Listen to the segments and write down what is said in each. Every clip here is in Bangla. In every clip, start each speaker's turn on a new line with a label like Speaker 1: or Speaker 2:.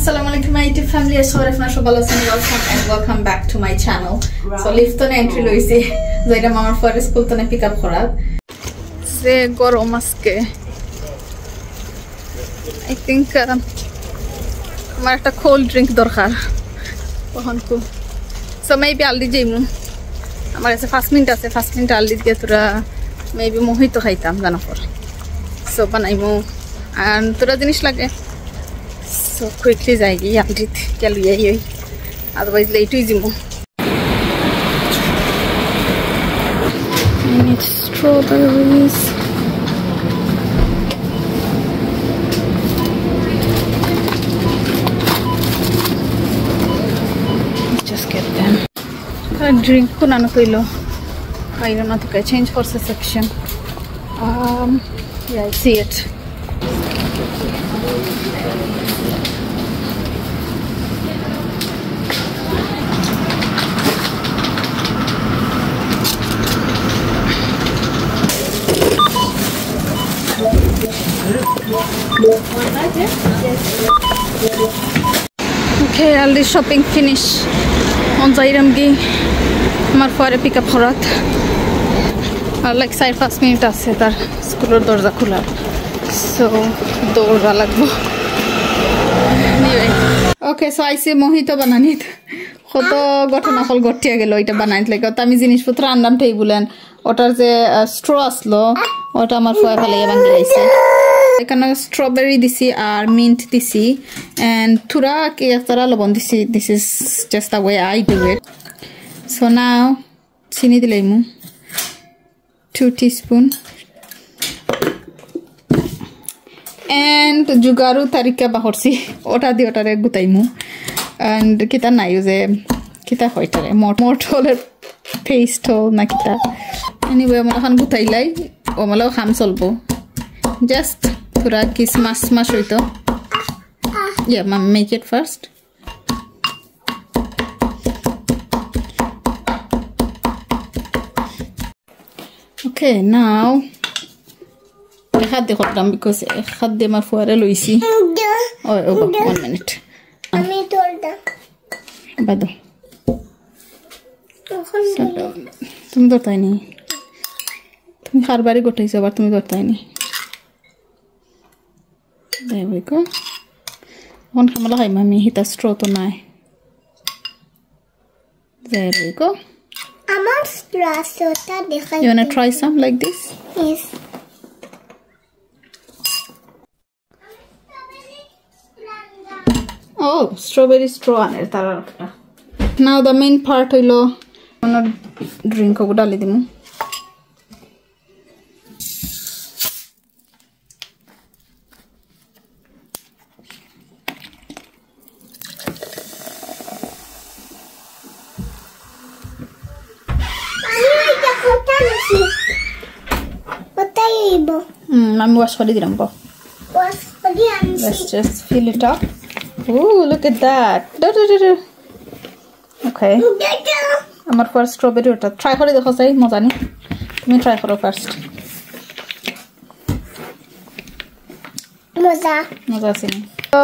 Speaker 1: Assalamualaikum my YouTube family. Welcome back to my channel. So lift on entry loisi. Zaira mamar forest school to pick up kharab. Se gorom aske. I think আমার একটা cold drink দরকার তখনকু so maybe aldi যাইমু আমার কাছে 5 মিনিট আছে 5 মিনিট aldi দিয়ে তোরা maybe মোহিতো খাইতাম জানা পর so বানাইমু and তোরা জিনিস লাগে so quickly যাইগি aldi কে লইয়াই হই otherwise late হই যাইমু I need strawberries. Drink kunano kilo. I don't know to change for the section. Yeah, I see it. Okay, all this shopping finish. On Zairamgi, আমার পরে পিক আপ করাত আর লাইক 4-5 মিনিট আছে তার স্কুলের দরজা খোলা সো দৌড়া লাগবো ওকে সো আইসি মোহিতো বানানিত কত ঘটনা হল গটিয়া গেল এটা বানাইত লাগে তো আমি জিনিসপত্র আনলাম ঠাই বলেন ওটার যে স্ট্র আসলো ওটা আমার ফয় ফেলাইয়া ভাঙি আইছে এখানে স্ট্রবেরি দিছি আর মিন্ট দিছি এন্ড থুরা কি একটা লবণ দিছি this is just the way I do it so now chini dilaimu 2 teaspoon and jugaru tarika bahorsi ota di otare gutaimu and kita na use kita hoitare mortoler paste na kita anyway amala khan gutailai omala kham solbo just pura kismas mas hoito yeah mom make it first okay now I had the hot done because I had them for a Luisi. Oh, 1 minute. Bado. তুমি দরতাই নি তুমি খারবারে গটাইছো আবার তুমি দরতাই নি there we go on kamala hai mami hita straw to nai there we go amar straw ta dekhai you want to try some like this yes oh strawberry straw aner tara now the main part hoilo ono drink ko dali dimu Mami wash for the rambo. Let's just fill it up. Ooh, look at that. Okay. Amar first strawberry water. Try for the hosai, Mozani. Let me try for it first. Moza sing. So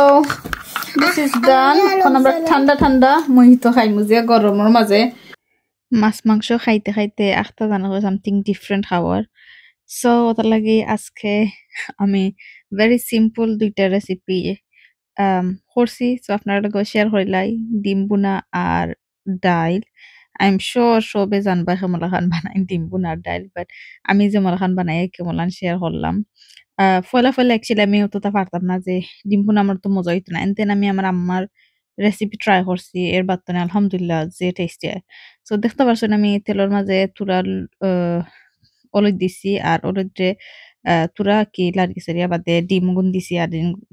Speaker 1: this is done. Konamra thanda mohito khai muzia goromor maze. Mas mangsho খাইতে আখতা জানা something different খাওয়ার so ওটা লাগি আজকে আমি very simple দুইটা রেসিপি করছি so আপনারা লগে শেয়ার হইলাই ডিম বুনা আর ডাল আই এম শিওর সবে জানবা কেমন খান বানাই ডিম বুনা আর ডাল বাট আমি যে মলাখান বানাই কেমন শেয়ার করলাম ফলা অ্যাকচুয়ালি আমি অতটা পারতাম না যে ডিম বুনা আমার তো মজা হইতো না এনতেন আমি আমার আম্মার রেসিপি ট্রাই করছি এর বাতনে আলহামদুলিল্লাহ যে টেস্টি হয় সো দেখতে পারছেন আমি তেলের মাঝে তুরা অলদ দিছি আর অলদে তুরা কি লাড়িসেরিয়া বাদে ডিম গুন দিছি আর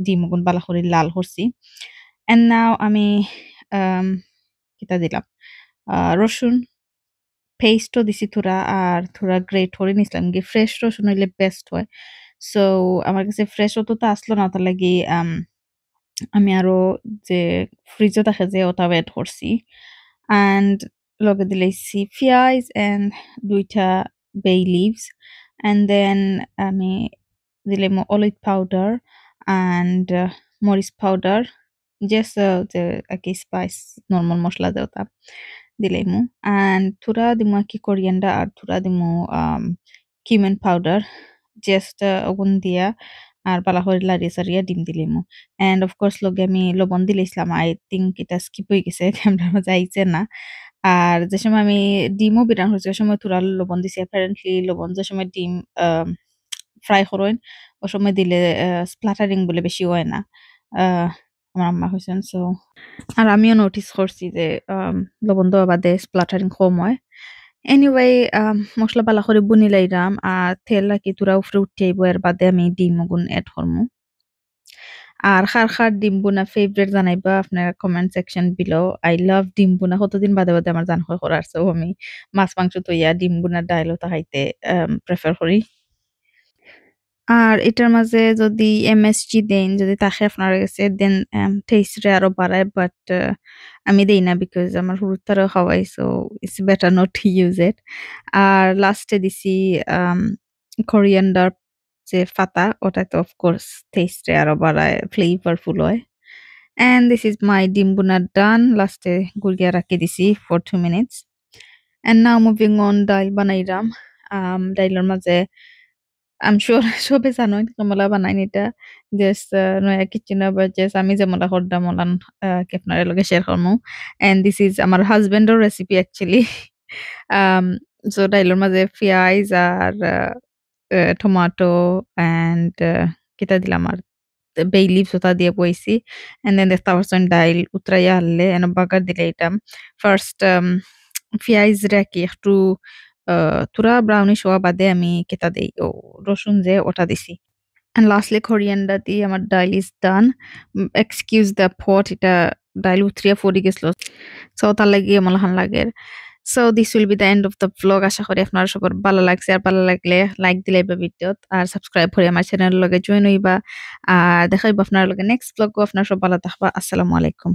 Speaker 1: ডিম গুন বালা করে লাল করছি এন্ড নাও আমি কিটা দিলাম রসুন পেস্টও দিছি তুরা আর তুরা গ্রেট করে নিছিলাম কি ফ্রেশ রসুন হইলে বেস্ট হয় সো আমার কাছে ফ্রেশ অতটা আসলো না তার লাগি আমি আরো যে ফ্রিজে থাকে যে ওটা ওয়েট করছি and লগে দিলাইছি পেঁয়াজ and দুইটা bay leaves and then আমি দিলাম olive powder and মরিচ powder জাস্ট যে কি স্পাইস নর্মাল মশলা দেওতা দিলাইমু অ্যান্ড থোড়া দিমু কি কোরিয়ান্ডার আর থোড়া দিমু কিউমিন পাউডার জাস্ট ওগুন দিয়া আর পালা করে লাড়িয়ে সারিয়া ডিম দিলাইমু অ্যান্ড অফ কোর্স লগে আমি লবণ দিলাইছিলাম আই থিঙ্ক এটা স্কিপ হয়ে গেছে ক্যামেরার মাঝে আইছে না আর যে সময় আমি ডিমও বিরান হয়েছে ওই সময় থোড়া লবণ দিছি অ্যাপারেন্টলি লবণ যে সময় ডিম ফ্রাই করেন ও সময় দিলে স্প্লাটারিং বলে বেশি হয় না আহ, আমার আম্মা হয়েছেন সো আর আমিও নোটিস করছি যে লবণ দেওয়া বাদে স্প্লাটারিং কম হয় এনিওয়ে মশলা বালা করে বুনি লাইরাম আর তেল রাখি তোরা উফরে উঠে আইব এর বাদে আমি ডিম ওগুন এড করমু আর খার খার ডিম বুনা ফেভারিট জানাইবা আপনার comment section below I love ডিম বুনা কতদিন বাদে বাদে আমার জান হয় করার সো আমি মাছ মাংস তৈয়া ডিম বুনা ডাইলও তাহাইতে প্রেফার করি আর এটার মাঝে যদি এমএসজি দেন যদি তাকে আপনার কাছে দেন টেস্টে আরো বাড়ায় বাট আমি দেই না বিকজ আমার হুরুতারও খাওয়াই so it's better not to use it আর লাস্টে দিছি কোরিয়ান্ডার যে পাতা ওটা তো অফকোর্স টেস্টে আরো বাড়ায় ফ্লেভারফুল হয় অ্যান্ড দিস ইজ মাই ডিম বোনা ডান লাস্টে গুলিয়া রাখি দিছি for 2 minutes and now moving on ডাইল বানাইরাম ডাইলের মাঝে আই এম সিউর সবে জানোই তোমরা বানাইনি এটা জাস্ট নয়া কিচেন বা জাস্ট আমি যেমন করতাম ওলান কি আপনার লগে শেয়ার করমু এন্ড দিস ইজ আমার হাজবেন্ডের রেসিপি অ্যাকচুয়ালি সো ডাইলের মাঝে পেঁয়াজ আর টমেটো এন্ড কিতা দিলাম আর বে লিভস ওটা দিয়ে বইছি এন্ড দেন দেখতে পারছেন ডাইল উতরাইয়া আনলে এন বাগার দিলে এটা ফার্স্ট পেঁয়াজ রাখি একটু তুরা ব্রাউনিশ হওয়া বাদে আমি কেতা দেই ও রসুন যে ওটা দিছি and lastly coriander দিয়ে আমার ডাইল ইজ ডান এক্সকিউজ দ্য পট এটা ডাইল উতরিয়া ফরি গেছিল সো তার লাগি আমার হান লাগে so this will be the end of the blog আশা করি আপনারা সবার ভালো লাগছে আর ভালো লাগলে লাইক দিলে ভিডিওত আর সাবস্ক্রাইব করে আমার চ্যানেলের লগে জয়েন হইবা আর দেখাইবা আপনার লগে নেক্সট ব্লগ আপনারা সব ভালো থাকবা আসসালামু আলাইকুম